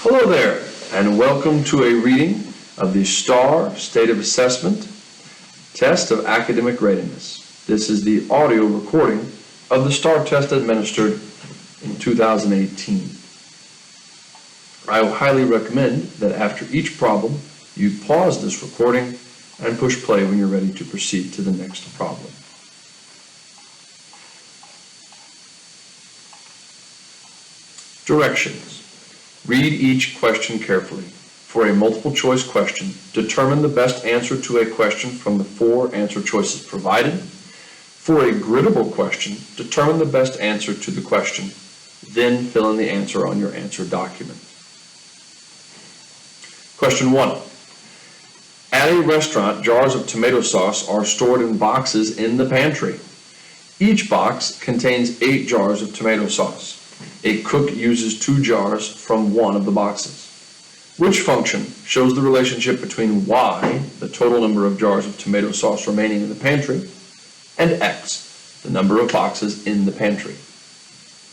Hello there, and welcome to a reading of the STAR State of Assessment Test of Academic Readiness. This is the audio recording of the STAR test administered in 2018. I will highly recommend that after each problem, you pause this recording and push play when you're ready to proceed to the next problem. Directions. Read each question carefully. For a multiple choice question, determine the best answer to a question from the 4 answer choices provided. For a griddable question, determine the best answer to the question, then fill in the answer on your answer document. Question 1. At a restaurant, jars of tomato sauce are stored in boxes in the pantry. Each box contains 8 jars of tomato sauce. A cook uses 2 jars from one of the boxes. Which function shows the relationship between y, the total number of jars of tomato sauce remaining in the pantry, and x, the number of boxes in the pantry?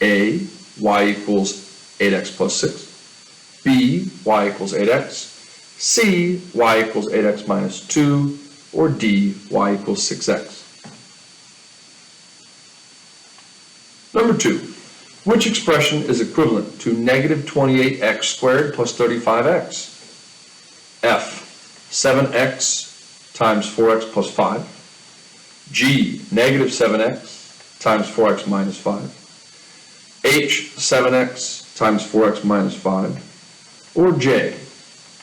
A, y equals 8x plus 6. B, y equals 8x. C, y equals 8x minus 2. Or D, y equals 6x. Number 2. Which expression is equivalent to negative 28x squared plus 35x? F, 7x times 4x plus 5. G, negative 7x times 4x minus 5. H, 7x times 4x minus 5. Or J,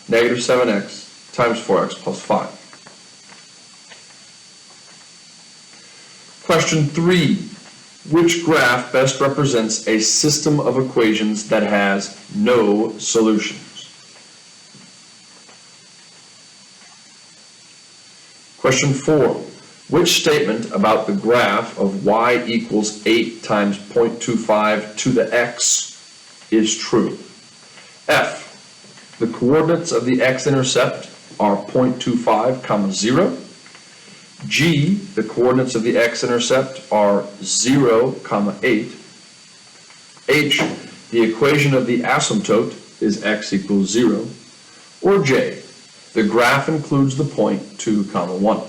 negative 7x times 4x plus 5. Question 3. Which graph best represents a system of equations that has no solutions? Question 4. Which statement about the graph of y equals 8 times 0.25 to the x is true? F. The coordinates of the x-intercept are 0.25, 0. G, the coordinates of the x-intercept are 0, 8. H, the equation of the asymptote is x equals 0. Or J, the graph includes the point 2, 1.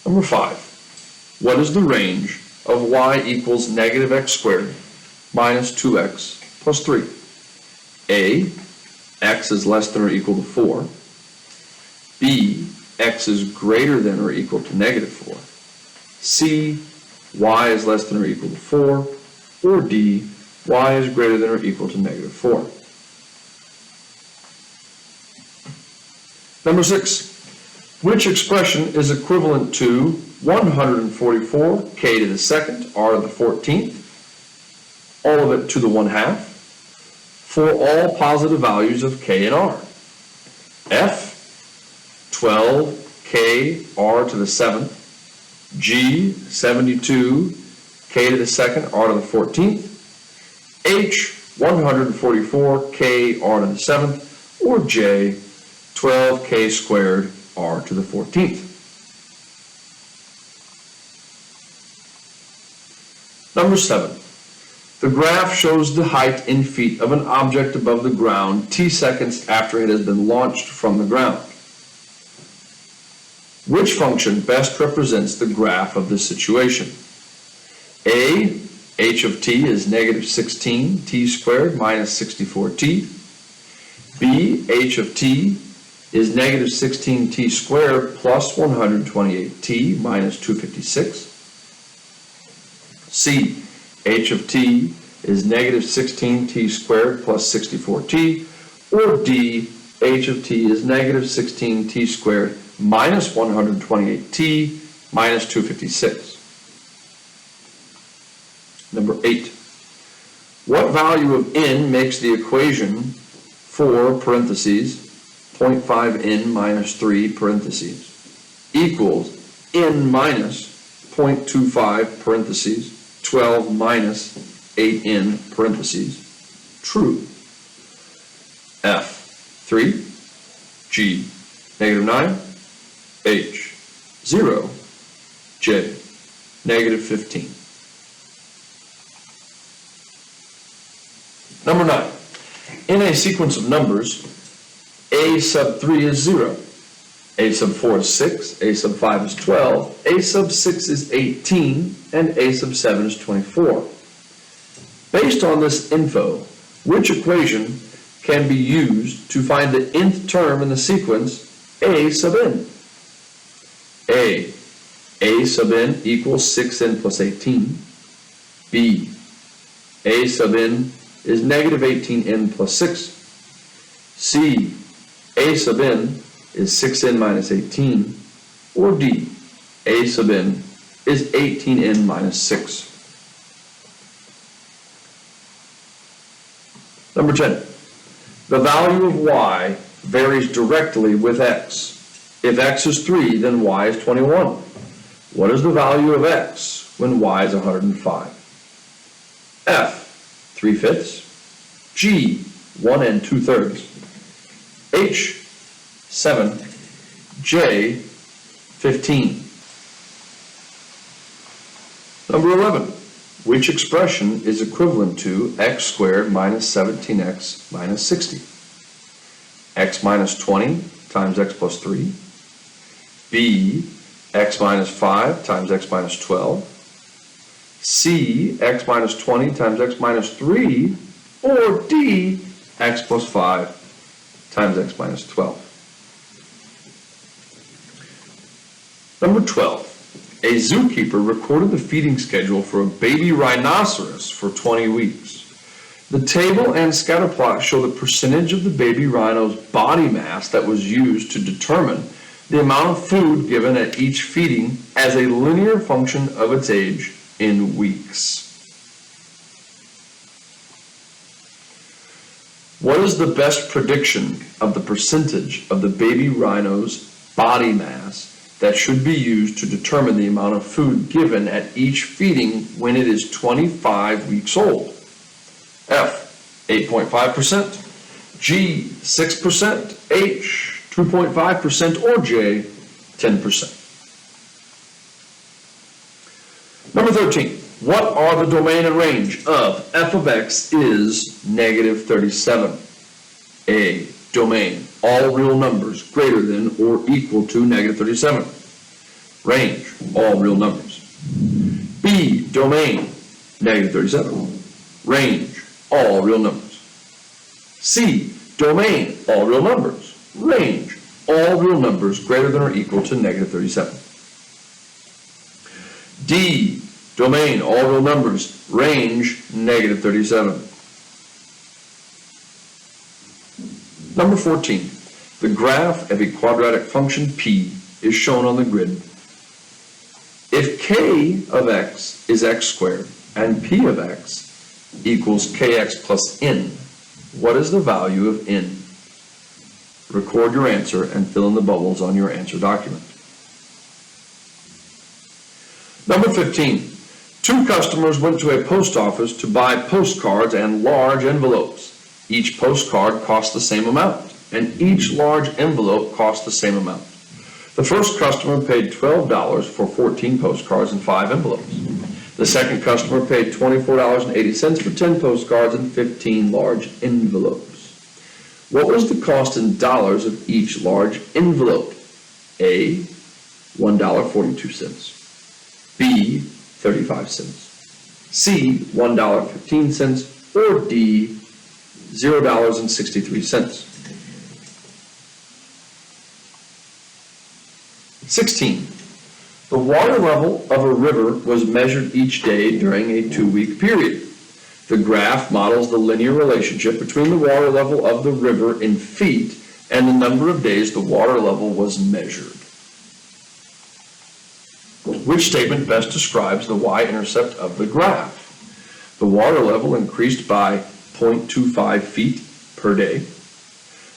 Number 5. What is the range of y equals negative x squared minus 2x plus 3? A, x is less than or equal to 4. B, x is greater than or equal to negative 4. C, y is less than or equal to 4. Or D, y is greater than or equal to negative 4. Number 6. Which expression is equivalent to 144k to the second, r to the 14th, all of it to the 1/2, for all positive values of k and r? F, 12k r to the 7th, G, 72k to the second, r to the 14th, H, 144k r to the 7th, or J, 12k squared r to the 14th. Number 7. The graph shows the height in feet of an object above the ground t seconds after it has been launched from the ground. Which function best represents the graph of this situation? A, h of t is negative 16t squared minus 64t. B, h of t is negative 16t squared plus 128t minus 256. C, h of t is negative 16t squared plus 64t. Or D, h of t is negative 16t squared minus 128t minus 256. Number 8. What value of n makes the equation 4 parentheses 0.5n minus 3 parentheses equals n minus 0.25 parentheses 12 minus 8n parentheses true? F, 3. G, negative 9. H, 0. J, negative 15. Number 9. In a sequence of numbers, a sub 3 is 0, a sub 4 is 6, a sub 5 is 12, a sub 6 is 18, and a sub 7 is 24. Based on this info, which equation can be used to find the nth term in the sequence a sub n? A sub n equals 6n plus 18. B, a sub n is negative 18n plus 6. C, a sub n is 6n minus 18. Or D, a sub n is 18n minus 6. Number 10. The value of y varies directly with x. If x is 3, then y is 21. What is the value of x when y is 105? F, 3/5. G, 1 2/3. H, 7. J, 15. Number 11. Which expression is equivalent to x squared minus 17x minus 60? X minus 20 times x plus 3. B, x minus 5 times x minus 12. C, x minus 20 times x minus 3. Or D, x plus 5 times x minus 12. Number 12. A zookeeper recorded the feeding schedule for a baby rhinoceros for 20 weeks. The table and scatter plot show the percentage of the baby rhino's body mass that was used to determine the amount of food given at each feeding as a linear function of its age in weeks. What is the best prediction of the percentage of the baby rhino's body mass that should be used to determine the amount of food given at each feeding when it is 25 weeks old? F, 8.5%, G, 6%, H, 2.5%, or J, 10%. Number 13. What are the domain and range of f of x is negative 37? A, domain, all real numbers greater than or equal to negative 37. Range, all real numbers. B, domain, negative 37. Range, all real numbers. C, domain, all real numbers. Range, all real numbers greater than or equal to negative 37. D, domain, all real numbers. Range, negative 37. Number 14. The graph of a quadratic function p is shown on the grid. If k of x is x squared and p of x equals kx plus n, what is the value of n? Record your answer and fill in the bubbles on your answer document. Number 15. Two customers went to a post office to buy postcards and large envelopes. Each postcard cost the same amount, and each large envelope cost the same amount. The first customer paid $12 for 14 postcards and 5 envelopes. The second customer paid $24.80 for 10 postcards and 15 large envelopes. What was the cost in dollars of each large envelope? A, $1.42. B, 35 cents. C, $1.15. Or D, $0.63. 16. The water level of a river was measured each day during a 2-week period. The graph models the linear relationship between the water level of the river in feet and the number of days the water level was measured. Which statement best describes the y-intercept of the graph? The water level increased by 0.25 feet per day.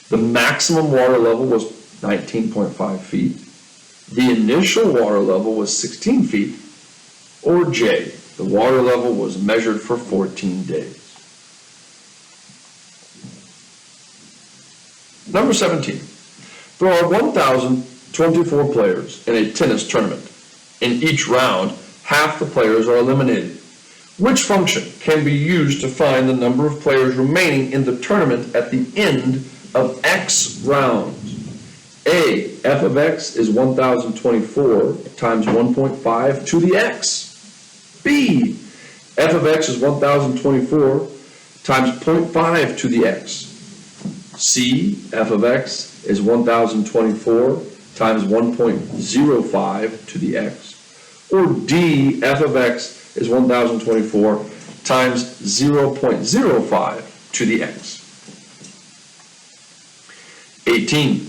The maximum water level was 19.5 feet. The initial water level was 16 feet. Or J, the water level was measured for 14 days. Number 17. There are 1,024 players in a tennis tournament. In each round, half the players are eliminated. Which function can be used to find the number of players remaining in the tournament at the end of X rounds? A, f of x is 1024 times 1.5 to the x. B, f of x is 1024 times 0.5 to the x. C, f of x is 1024 times 1.05 to the x. Or D, f of x is 1024 times 0.05 to the x. 18.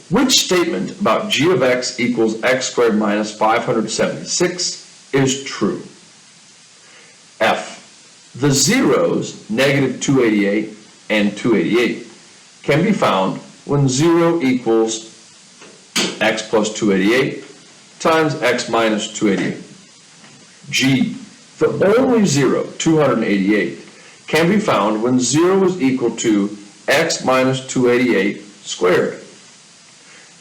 Which statement about g of x equals x squared minus 576 is true? F. The zeros, negative 288 and 288, can be found when 0 equals x plus 288 times x minus 288. G. The only 0, 288, can be found when 0 is equal to x minus 288 squared.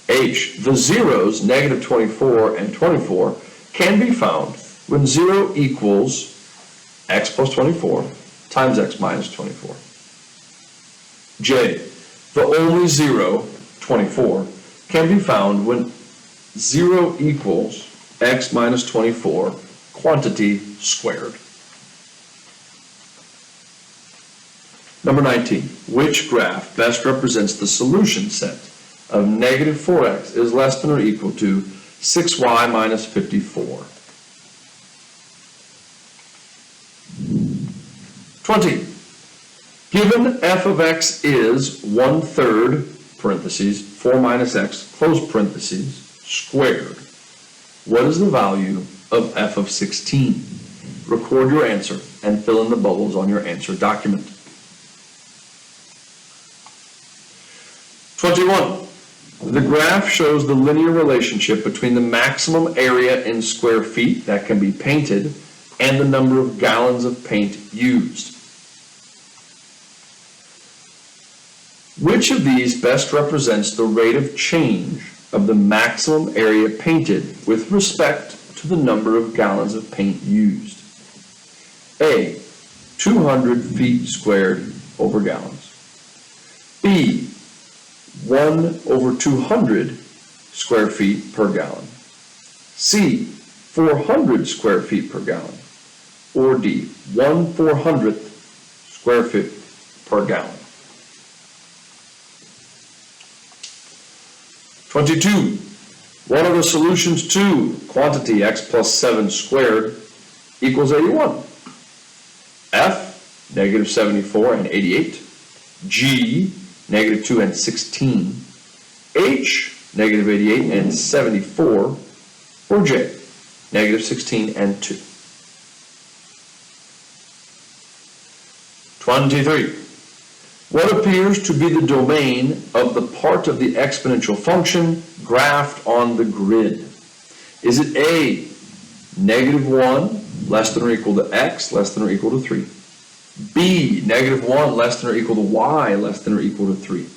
H. The zeros, negative 24 and 24, can be found when 0 equals x plus 24 times x minus 24. J. The only 0, 24, can be found when 0 equals x minus 24 quantity squared. Number 19. Which graph best represents the solution set of negative 4x is less than or equal to 6y minus 54? 20. Given f of x is 1/3, parentheses, 4 minus x, close parentheses, squared, what is the value of f of 16? Record your answer and fill in the bubbles on your answer document. 21. The graph shows the linear relationship between the maximum area in square feet that can be painted and the number of gallons of paint used. Which of these best represents the rate of change of the maximum area painted with respect to the number of gallons of paint used? A, 200 feet squared over gallons. B, 1/200 square feet per gallon. C, 400 square feet per gallon. Or D, 1/400th square feet per gallon. 22. What are the solutions to quantity x plus 7 squared equals 81? F, negative 74 and 88. G, negative 2 and 16. H, negative 88 and 74. Or J, negative 16 and 2. 23. What appears to be the domain of the part of the exponential function graphed on the grid? Is it A, negative 1 less than or equal to x less than or equal to 3? B, negative 1 less than or equal to y less than or equal to 3?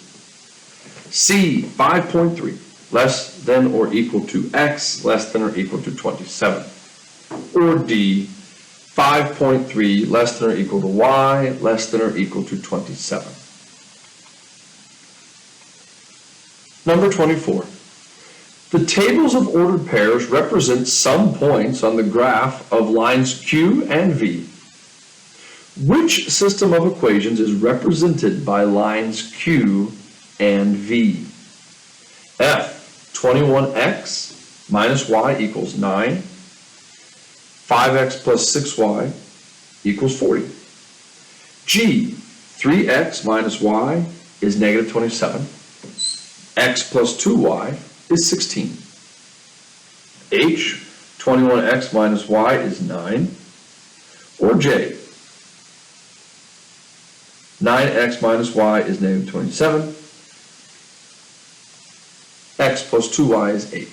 C, 5.3 less than or equal to x less than or equal to 27? Or D, 5.3 less than or equal to y less than or equal to 27? Number 24. The tables of ordered pairs represent some points on the graph of lines Q and V. Which system of equations is represented by lines Q and V? F, 21x minus y equals 9. 5x plus 6y equals 40. G, 3x minus y is negative 27. X plus 2y is 16. H, 21x minus y is 9. Or J, 9x minus y is negative 27. X plus 2y is 8.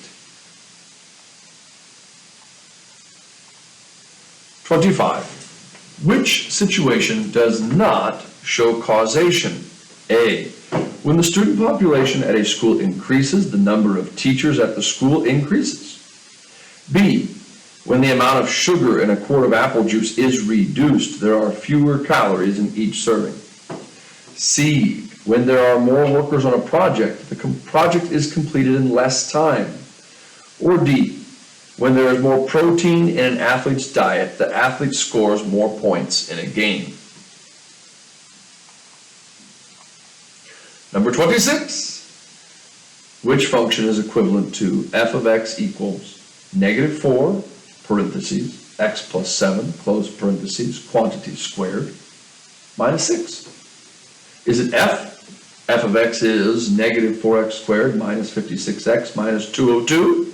25. Which situation does not show causation? A, when the student population at a school increases, the number of teachers at the school increases. B, When the amount of sugar in a quart of apple juice is reduced, there are fewer calories in each serving. C, when there are more workers on a project, the project is completed in less time. Or D, when there is more protein in an athlete's diet, the athlete scores more points in a game. Number 26. Which function is equivalent to f of x equals -4, parentheses, x plus 7, close parentheses, quantity squared, minus 6? Is it f? F of x is -4x squared minus 56x minus 202.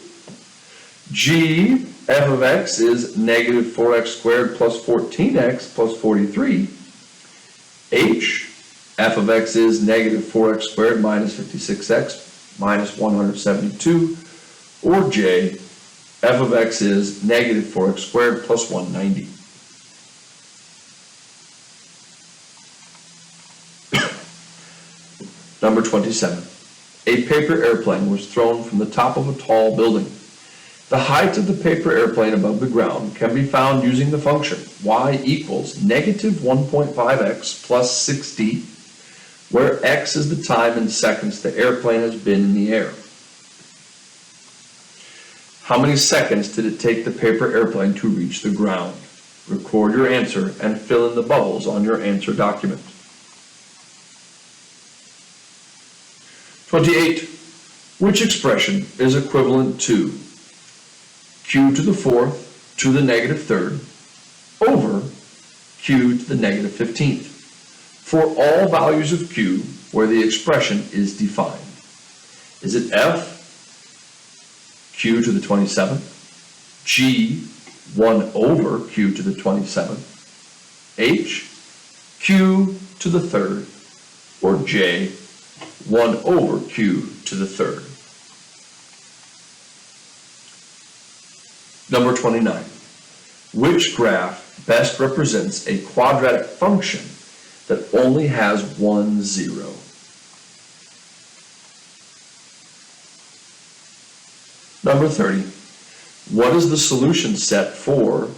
G, f of x is -4x squared plus 14x plus 43. H, f of x is -4x squared minus 56x minus 172. Or J, f of x is -4x squared plus 190. Number 27. A paper airplane was thrown from the top of a tall building. The height of the paper airplane above the ground can be found using the function y equals -1.5x plus 60, where x is the time in seconds the airplane has been in the air. How many seconds did it take the paper airplane to reach the ground? Record your answer and fill in the bubbles on your answer document. 28. Which expression is equivalent to q to the fourth to the -3rd over q to the -15th for all values of q where the expression is defined? Is it f, q to the 27th, g, 1 over q to the 27th, h, q to the 3rd, or j, 1 over q to the 3rd? Number 29. Which graph best represents a quadratic function that only has one zero? Number 30. What is the solution set for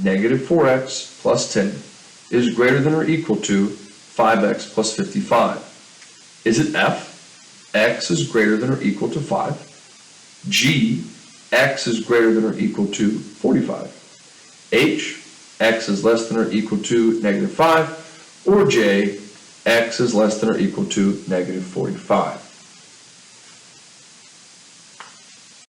-4x plus 10 is greater than or equal to 5x plus 55? Is it f, x is greater than or equal to 5, g, x is greater than or equal to 45, h, x is less than or equal to -5, or j, x is less than or equal to -45?